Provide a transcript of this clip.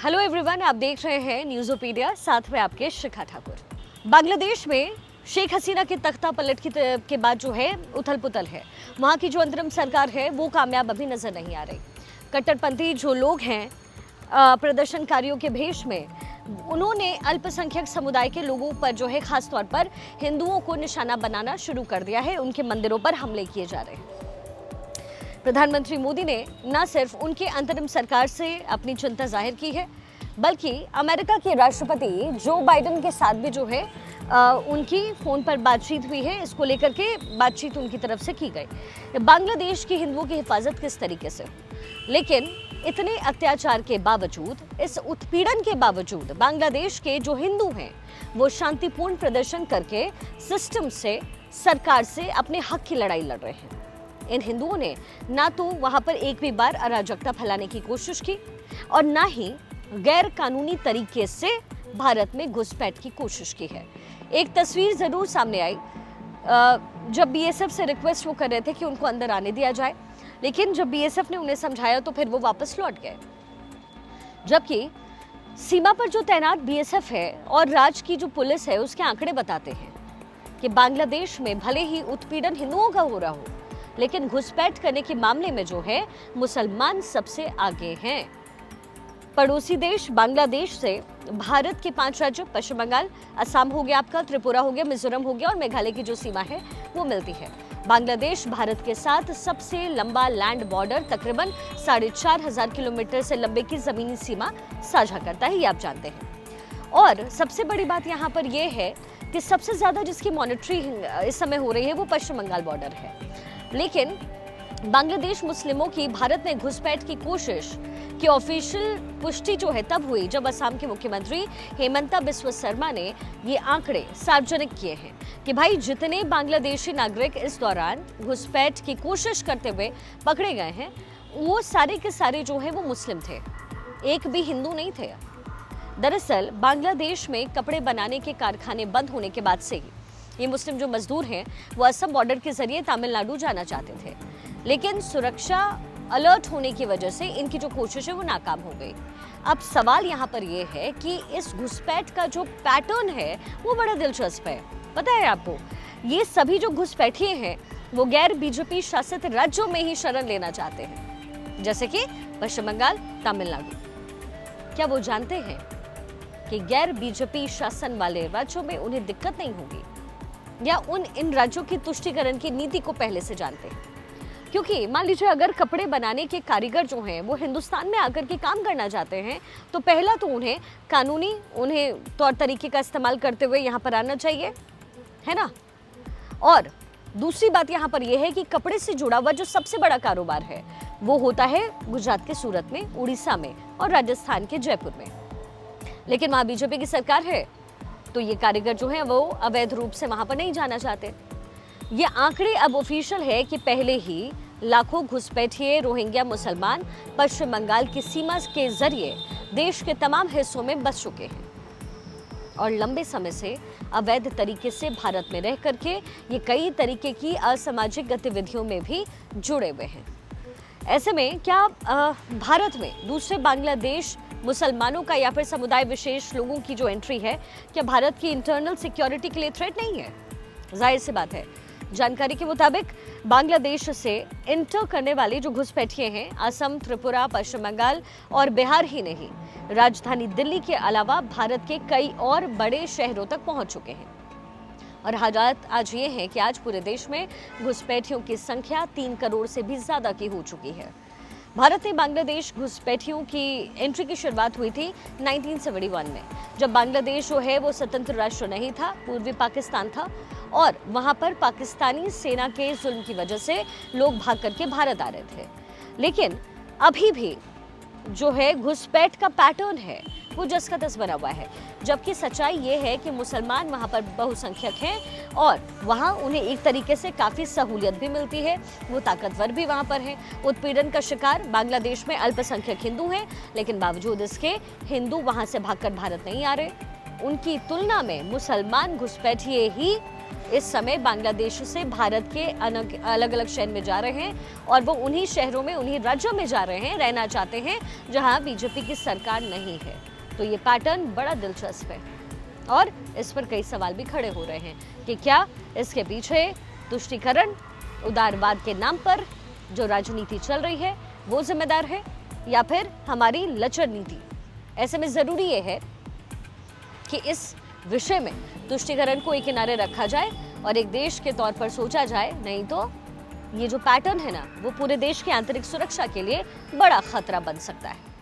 Hello everyone, आप देख रहे हैं न्यूज़ोपीडिया, साथ में आपके शिखा ठाकुर। बांग्लादेश में शेख हसीना के तख्ता पलट के बाद जो है उथल पुथल है। वहाँ की जो अंतरिम सरकार है वो कामयाब अभी नजर नहीं आ रही। कट्टरपंथी जो लोग हैं प्रदर्शनकारियों के भेष में, उन्होंने अल्पसंख्यक समुदाय के लोगों पर जो है खास तौर पर हिंदुओं को निशाना बनाना शुरू कर दिया है। उनके मंदिरों पर हमले किए जा रहे हैं। प्रधानमंत्री मोदी ने न सिर्फ उनके अंतरिम सरकार से अपनी चिंता जाहिर की है, बल्कि अमेरिका के राष्ट्रपति जो बाइडेन के साथ भी जो है उनकी फ़ोन पर बातचीत हुई है। इसको लेकर के बातचीत उनकी तरफ से की गई। बांग्लादेश के हिंदुओं की हिफाजत किस तरीके से, लेकिन इतने अत्याचार के बावजूद, इस उत्पीड़न के बावजूद बांग्लादेश के जो हिंदू हैं वो शांतिपूर्ण प्रदर्शन करके सिस्टम से, सरकार से अपने हक की लड़ाई लड़ रहे हैं। इन हिंदुओं ने ना तो वहां पर एक भी बार अराजकता फैलाने की कोशिश की और ना ही गैर कानूनी तरीके से भारत में घुसपैठ की कोशिश की है। एक तस्वीर जरूर सामने आई जब बीएसएफ से रिक्वेस्ट वो कर रहे थे कि उनको अंदर आने दिया जाए, लेकिन जब बीएसएफ ने उन्हें समझाया तो फिर वो वापस लौट गए। जबकि सीमा पर जो तैनात बीएसएफ है और राज्य की जो पुलिस है उसके आंकड़े बताते हैं कि बांग्लादेश में भले ही उत्पीड़न हिंदुओं का हो रहा हो, लेकिन घुसपैठ करने के मामले में जो है मुसलमान सबसे आगे हैं। पड़ोसी देश बांग्लादेश से भारत के 5 राज्य, पश्चिम बंगाल, असम हो गया आपका, त्रिपुरा हो गया, मिजोरम हो गया और मेघालय की जो सीमा है वो मिलती है। बांग्लादेश भारत के साथ सबसे लंबा लैंड बॉर्डर, तकरीबन 4500 किलोमीटर से लंबे की जमीनी सीमा साझा करता है, ये आप जानते हैं। और सबसे बड़ी बात यहाँ पर यह है कि सबसे ज्यादा जिसकी मॉनिटरिंग इस समय हो रही है वो पश्चिम बंगाल बॉर्डर है। लेकिन बांग्लादेश मुस्लिमों की भारत में घुसपैठ की कोशिश की ऑफिशियल पुष्टि जो है तब हुई जब असम के मुख्यमंत्री हेमंता बिस्वा शर्मा ने ये आंकड़े सार्वजनिक किए हैं कि भाई जितने बांग्लादेशी नागरिक इस दौरान घुसपैठ की कोशिश करते हुए पकड़े गए हैं वो सारे के सारे जो है वो मुस्लिम थे, एक भी हिंदू नहीं थे। दरअसल बांग्लादेश में कपड़े बनाने के कारखाने बंद होने के बाद से ही ये मुस्लिम जो मजदूर हैं वो असम बॉर्डर के जरिए तमिलनाडु जाना चाहते थे, लेकिन सुरक्षा अलर्ट होने की वजह से इनकी जो कोशिश है वो नाकाम हो गई। अब सवाल यहाँ पर ये है कि इस घुसपैठ का जो पैटर्न है वो बड़ा दिलचस्प है। पता है आपको, ये सभी जो घुसपैठिए हैं वो गैर बीजेपी शासित राज्यों में ही शरण लेना चाहते हैं, जैसे कि पश्चिम बंगाल, तमिलनाडु। क्या वो जानते हैं कि गैर बीजेपी शासन वाले राज्यों में उन्हें दिक्कत नहीं होगी, या इन राज्यों की तुष्टीकरण की नीति को पहले से जानते हैं? क्योंकि मान लीजिए अगर कपड़े बनाने के कारीगर जो हैं वो हिंदुस्तान में आकर के काम करना चाहते हैं तो पहला तो उन्हें कानूनी तौर तरीके का इस्तेमाल करते हुए यहाँ पर आना चाहिए, है ना। और दूसरी बात यहाँ पर यह है कि कपड़े से जुड़ा हुआ जो सबसे बड़ा कारोबार है वो होता है गुजरात के सूरत में, उड़ीसा में और राजस्थान के जयपुर में। लेकिन वहाँ बीजेपी की सरकार है तो ये कारीगर जो हैं वो अवैध रूप से वहाँ पर नहीं जाना चाहते। ये आंकड़े अब ऑफिशियल है कि पहले ही लाखों घुसपैठिए रोहिंग्या मुसलमान पश्चिम बंगाल की सीमा के जरिए देश के तमाम हिस्सों में बस चुके हैं और लंबे समय से अवैध तरीके से भारत में रह करके ये कई तरीके की असामाजिक गतिविधियों में भी जुड़े हुए हैं। ऐसे में क्या भारत में दूसरे बांग्लादेश मुसलमानों का या फिर समुदाय विशेष लोगों की जो एंट्री है, क्या भारत की इंटरनल सिक्योरिटी के लिए थ्रेट नहीं है? जाहिर सी बात है। जानकारी के मुताबिक बांग्लादेश से इंटर करने वाले जो घुसपैठिए हैं असम, त्रिपुरा, पश्चिम बंगाल और बिहार ही नहीं, राजधानी दिल्ली के अलावा भारत के कई और बड़े शहरों तक पहुंच चुके हैं। और हालात आज ये हैं कि आज पूरे देश में घुसपैठियों की संख्या 3 करोड़ से भी ज्यादा की हो चुकी है। भारत ने बांग्लादेश घुसपैठियों की एंट्री की शुरुआत हुई थी 1971 में, जब बांग्लादेश जो है वो स्वतंत्र राष्ट्र नहीं था, पूर्वी पाकिस्तान था और वहां पर पाकिस्तानी सेना के जुल्म की वजह से लोग भाग करके भारत आ रहे थे। लेकिन अभी भी जो है घुसपैठ का पैटर्न है वो जस का तस बना हुआ है, जबकि सच्चाई ये है कि मुसलमान वहाँ पर बहुसंख्यक हैं और वहाँ उन्हें एक तरीके से काफ़ी सहूलियत भी मिलती है, वो ताकतवर भी वहाँ पर हैं। उत्पीड़न का शिकार बांग्लादेश में अल्पसंख्यक हिंदू हैं, लेकिन बावजूद इसके हिंदू वहाँ से भागकर भारत नहीं आ रहे। उनकी तुलना में मुसलमान घुसपैठिए ही इस समय बांग्लादेश से भारत के अलग अलग शहर में जा रहे हैं और वो उन्हीं शहरों में, उन्हीं राज्यों में जा रहे हैं, रहना चाहते हैं जहां बीजेपी की सरकार नहीं है। तो ये पैटर्न बड़ा दिलचस्प है और इस पर कई सवाल भी खड़े हो रहे हैं कि क्या इसके पीछे तुष्टीकरण, उदारवाद के नाम पर जो राजनीति चल रही है वो जिम्मेदार है या फिर हमारी लचर नीति। ऐसे में जरूरी ये है कि इस विषय में तुष्टीकरण को एक किनारे रखा जाए और एक देश के तौर पर सोचा जाए, नहीं तो ये जो पैटर्न है ना वो पूरे देश की आंतरिक सुरक्षा के लिए बड़ा खतरा बन सकता है।